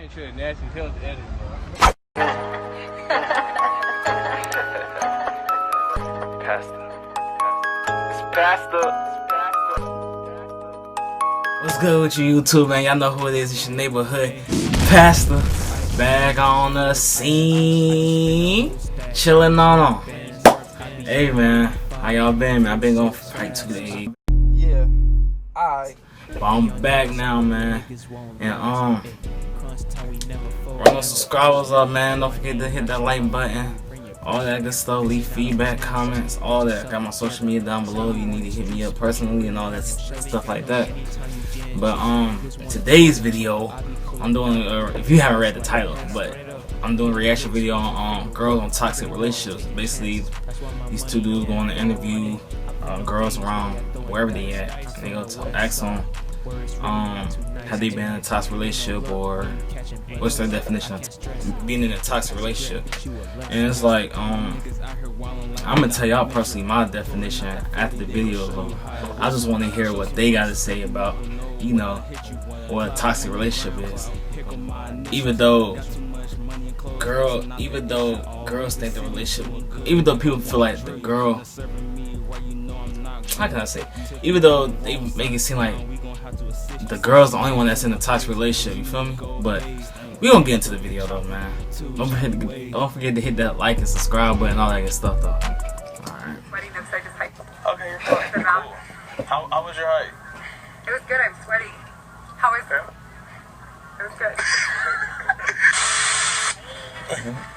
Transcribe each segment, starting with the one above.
ain't sure nasty as hell to edit, bro. Pasta. What's good with you, YouTube, man? Y'all know who it is. It's your neighborhood pastor, back on the scene, chilling on. Hey, man, how y'all been, man? I've been gone for like 2 days. Yeah. Alright. But I'm back now, man. And run those subscribers up, man. Don't forget to hit that like button. All that good stuff. Leave feedback, comments, all that. Got my social media down below if you need to hit me up personally and all that stuff like that. But today's video, I'm doing if you haven't read the title, but I'm doing a reaction video on girls on toxic relationships. Basically, these two dudes going to interview girls around wherever they at, and they go to ask them have they been in a toxic relationship, or what's their definition of being in a toxic relationship. And it's like I'm gonna tell y'all personally my definition after the video. I just want to hear what they got to say about, you know, what a toxic relationship is. Even though girls think the relationship, even though people feel like the girl, how can I say, even though they make it seem like the girl's the only one that's in a toxic relationship, you feel me? But we gonna get into the video though, man. Don't forget to hit that like and subscribe button, all that good stuff though. Alright. Okay, you're fine. Cool. How was your hike? It was good. I'm sweaty. How was it? Okay. It was good.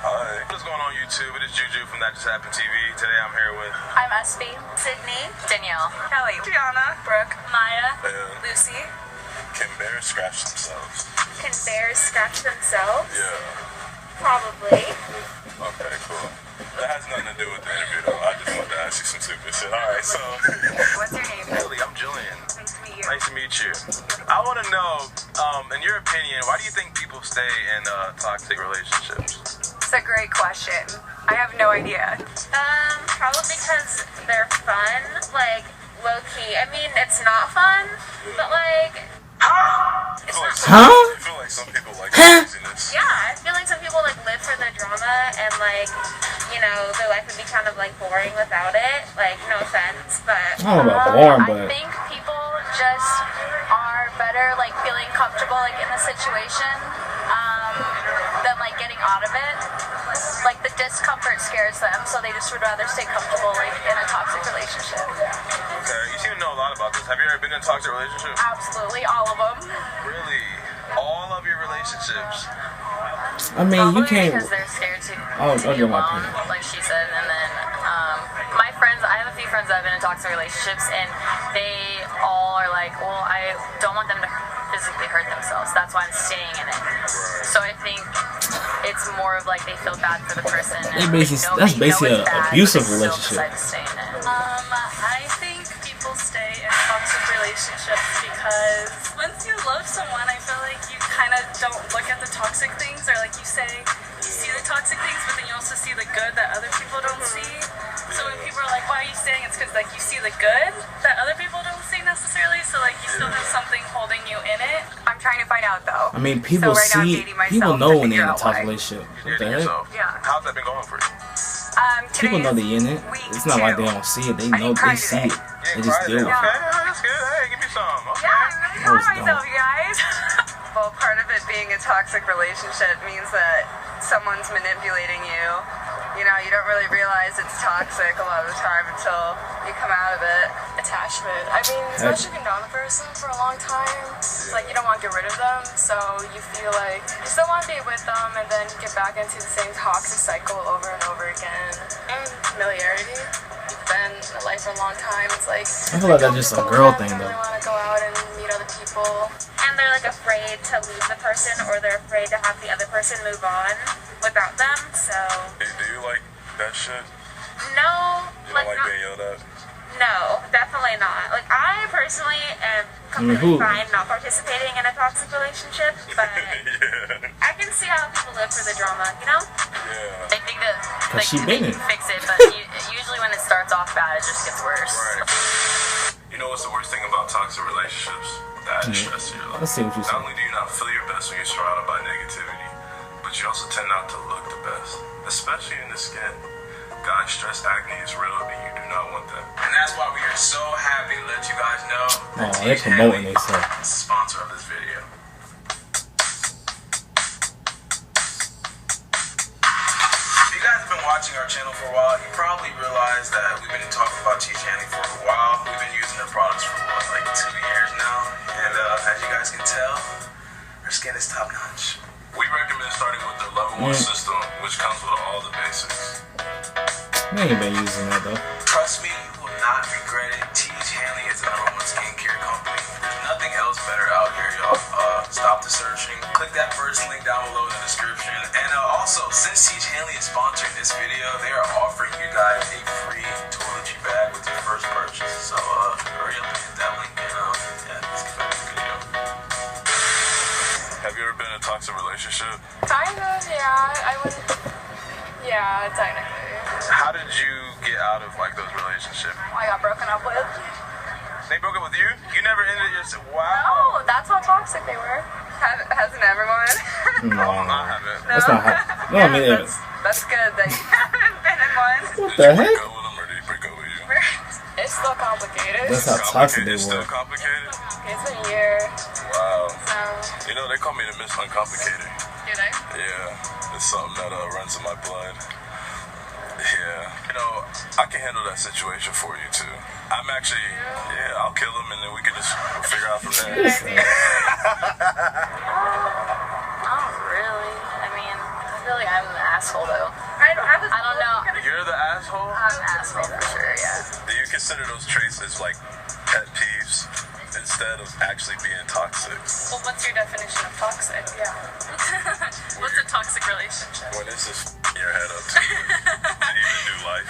Hi. What's going on YouTube? It is Juju from That Just Happened TV. Today I'm here with... I'm SB, Sydney, Danielle, Kelly, Gianna, Brooke, Maya, Lucy. Can bears scratch themselves? Can bears scratch themselves? Yeah. Probably. Okay, cool. That has nothing to do with the interview though. I just wanted to ask you some stupid shit. Alright, so... What's your name? Haley, I'm Julian. Nice to meet you. Nice to meet you. I want to know, in your opinion, why do you think people stay in toxic relationships? It's a great question. I have no idea. Probably because they're fun, like low key. I mean, it's not fun, but like, it's not. I feel like some people like craziness. Yeah, I feel like some people like live for the drama, and like, you know, their life would be kind of like boring without it. Like, no offense, but I don't know about boring, but I think people just are better like feeling comfortable like in the situation than like getting out of it. Like the discomfort scares them, so they just would rather stay comfortable like in a toxic relationship. Okay, you seem to know a lot about this. Have you ever been in a toxic relationship? Absolutely, all of them. Really? All of your relationships? I mean, you Probably can't. because they're scared to I'll be give my alone, opinion. like she said. And then my friends, I have a few friends that have been in toxic relationships, and they all are like, well, I don't want them to physically hurt themselves. That's why I'm staying in it. So I think it's more of like they feel bad for the person. And That's basically an abusive relationship. I think people stay in toxic relationships because once you love someone, I feel like you kind of don't look at the toxic things, or like you see the toxic things, but then you also see the good that other people don't see. So when people are like, why are you staying? It's because like you see the good that other people don't see necessarily, so like you still have something holding you in it. I'm trying to find out though. I mean, people So right now I'm see, dating myself people to know when figure they're in a out toxic why. relationship. What You're the dating heck? yourself? Yeah. How's that been going for you? People know they in it. Week It's not like they 2. don't see it. They I know didn't cry they see it. today. They just deal with Okay, it. that's good. Hey, give me some. Okay. Yeah, I'm really proud of was myself, you guys. Well, part of it being a toxic relationship means that someone's manipulating you. You know, you don't really realize it's toxic a lot of the time until you come out of it. Attachment. I mean, especially if you've known a person for a long time, it's like you don't want to get rid of them, so you feel like you still want to be with them, and then get back into the same toxic cycle over and over again. And familiarity. You've been in a life for a long time. It's like I feel like that's just a girl thing Don't though. really want to go out and meet other people. And they're like afraid to leave the person, or they're afraid to have the other person move on without them. So Do you like that shit? no, You like don't like not, being yelled at? no, definitely not. Like I personally am completely fine not participating in a toxic relationship, but Yeah. I can see how people live for the drama. You know, Yeah. they think that like, she they been can in. fix it, but usually when it starts off bad, it just gets worse. Right. You know what's the worst thing about toxic relationships? The added stress to your life. Let's see what you Not say. only do you not feel your best when you're surrounded by negativity, you also tend not to look the best, especially in the skin. Guys, stress acne is real, and you do not want that. And that's why we are so happy to let you guys know that they're promoting themselves. is the sponsor of this video. If you guys have been watching our channel for a while, you probably realize that we've been talking about Teach Hanley for a while. We've been using their products for like 2 years now, and as you guys can tell, our skin is top notch. We recommend starting with their level 1 system, which comes with all the basics. I ain't been using that though. Trust me, you will not regret it. Teach Hanley is the #1 skincare company. There's nothing else better out here, y'all. Stop the searching. Click that first link down below in the description. And also, since Teach Hanley is sponsoring this video, they are offering you guys a free toiletry bag with your first purchase. So hurry up and hit that link and yeah, let's get back to the video. Have you ever been in a toxic relationship? Kind of, yeah. I would. Yeah, technically. How did you get out of like those relationships? I got broken up with. They broke up with you? You never ended yourself? Wow. No, that's how toxic they were. Hasn't everyone? No, I haven't. that's not how. No, I mean, That's good that you haven't been in one. what Did the you break heck? up with them or did he break up with you? It's still complicated. That's how toxic they It's still were. complicated? It's been a year. Wow. So, You know, they call me the Miss Uncomplicated. did I? Yeah. It's something that runs in my blood. Yeah. You know, I can handle that situation for you too. I'm actually, yeah, I'll kill him and then we can just figure out from there. Not really. I mean, I feel like I'm an asshole though. I don't know. You're the asshole? I'm an asshole for sure, yeah. Do you consider those traits as like pet peeves instead of actually being toxic? Well, what's your definition of toxic? Yeah. What's a toxic relationship? When it's just your head up to even do life.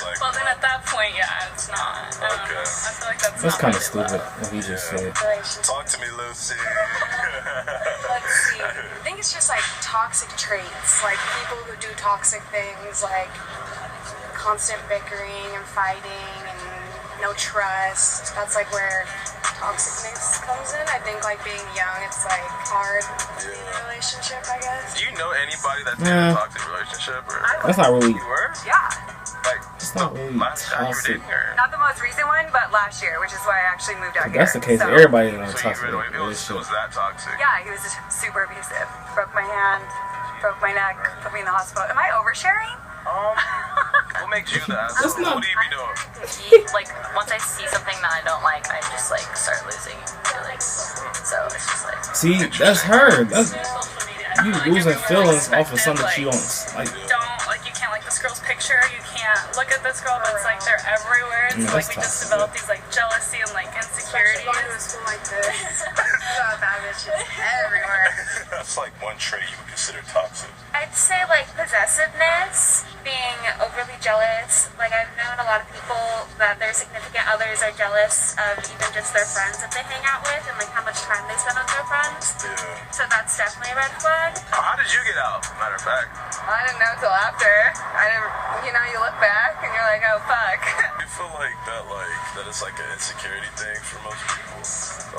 Like, Well, then at that point, yeah, it's not. Okay. I feel like that's That's not kind of really stupid what he just said. talk to me, Lucy. Let's see. I think it's just like toxic traits, like people who do toxic things, like constant bickering and fighting and no trust. That's like where toxicness comes in. I think like being young, it's like hard to be in a relationship, I guess. Do you know anybody that's in a toxic relationship? Or That's not really. you were? Yeah. Like, It's not really last guy you were toxic. dating, or? Not the most recent one, but last year, which is why I actually moved out If here. that's the case, So- everybody in a So toxic you really, it was relationship. that toxic? Yeah, he was just super abusive. Broke my hand, broke my neck, put me in the hospital. Am I oversharing? What makes you the asshole? That's not- What do you be doing? Like, once I see something that I don't like, I just like start losing feelings. So it's just like, See, that's her. That's social media. you I feel like losing everyone feelings off of expected, something like, you don't like. Don't, like, you can't like this girl's picture, you can't look at this girl, but it's like they're everywhere. And Yeah, so like that's we just toxic. develop these like jealousy and like insecurities. Going to a school like this, you got bad bitches everywhere. That's like one trait you would consider toxic. I'd say like possessiveness, being overly jealous. Like I've known a lot of people that their significant others are jealous of even just their friends that they hang out with and like how much time they spend with their friends. Yeah. So that's definitely a red flag. How did you get out? Matter of fact, I didn't know till after. I didn't, you look back and you're like, oh fuck. you feel like that it's like an insecurity thing for most people,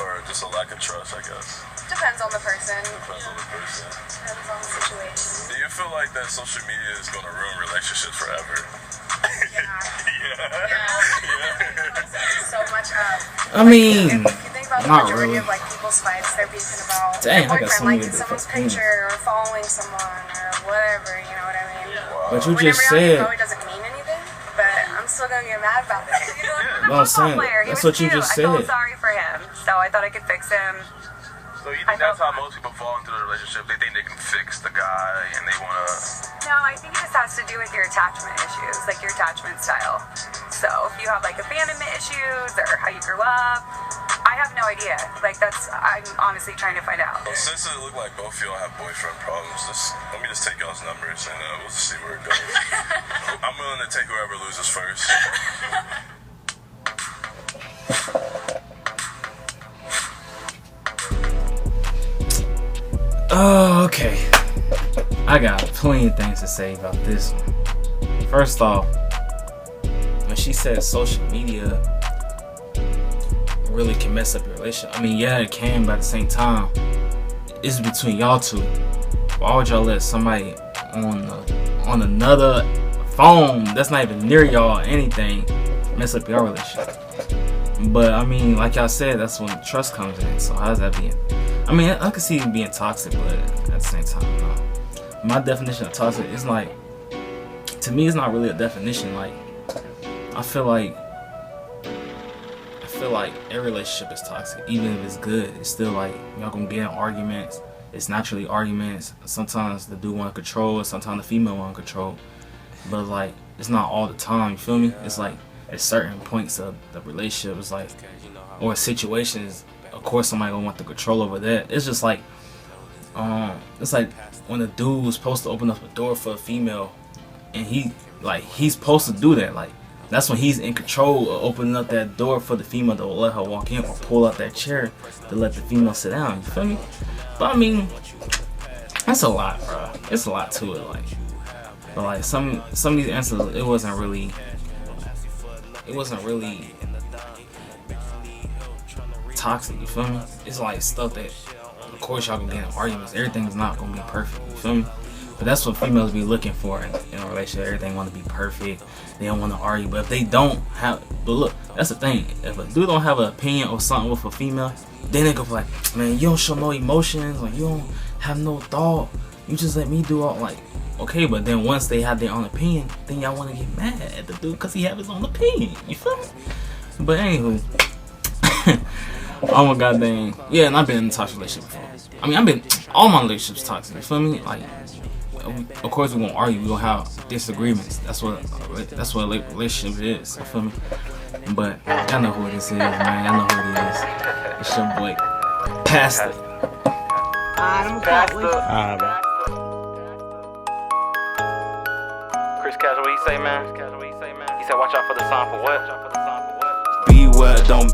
or just a lack of trust, I guess. Depends on the person, Depends on the person. depends on the situation. Do you feel like that social media is gonna ruin relationships forever? So much up. I mean, If you think about the not majority really. of like people's fights, they're beefing about Dang, their I got so boyfriend many liking someone's different picture or following someone or whatever, you know what I mean? but you When just in reality, it said. probably doesn't mean anything, but I'm still gonna get mad about it. He's a No, I'm football saying, player. He that's was what you cute. just I felt said. sorry for him, so I thought I could fix him. So you think that's how most people fall into the relationship? They think they can fix the guy and they wanna. No, I think it just has to do with your attachment issues, like your attachment style. So if you have like abandonment issues or how you grew up, I have no idea. Like I'm honestly trying to find out. Well, since it looked like both of y'all have boyfriend problems, let me just take y'all's numbers and we'll just see where it goes. I'm willing to take whoever loses first. Oh, okay. I got plenty of things to say about this one. First off, when she said social media really can mess up your relationship, I mean, yeah, it can, but at the same time, it's between y'all two. Why would y'all let somebody on another phone that's not even near y'all or anything mess up your relationship? But I mean, like y'all said, that's when trust comes in. So how's that being? I mean, I can see it being toxic, but at the same time, no. My definition of toxic is like, to me, it's not really a definition. Like, I feel like every relationship is toxic, even if it's good. It's still like y'all gonna get in arguments. It's naturally arguments. Sometimes the dude want control, and sometimes the female want control. But like, it's not all the time. You feel me? It's like at certain points of the relationship, it's like, or situations. Of course, somebody gonna want the control over that. It's just like, it's like when a dude was supposed to open up a door for a female, and he's supposed to do that. Like, that's when he's in control of opening up that door for the female to let her walk in, or pull out that chair to let the female sit down. You feel me? But I mean, that's a lot, bro. It's a lot to it. Like, but like some of these answers, it wasn't really toxic. You feel me? It's like stuff that, of course, y'all can get in arguments. Everything's not gonna be perfect. You feel me? But that's what females be looking for in a relationship. Everything want to be perfect. They don't want to argue. But if they don't have, but look, that's the thing. If a dude don't have an opinion or something with a female, then they go like, man, you don't show no emotions, like you don't have no thought. You just let me do all, like, okay. But then once they have their own opinion, then y'all want to get mad at the dude because he have his own opinion. You feel me? But anywho, oh my god dang, yeah. And I've been in a toxic relationship before. I mean, all my relationships toxic. You feel me? Like, of course we won't argue. We gonna have disagreements. That's what a relationship is. You feel me? But y'all know who this is, man. Y'all know who it is. It's your boy, Pastor. Chris Casual, what you say, man? He said, watch out for the sign for what? Beware, don't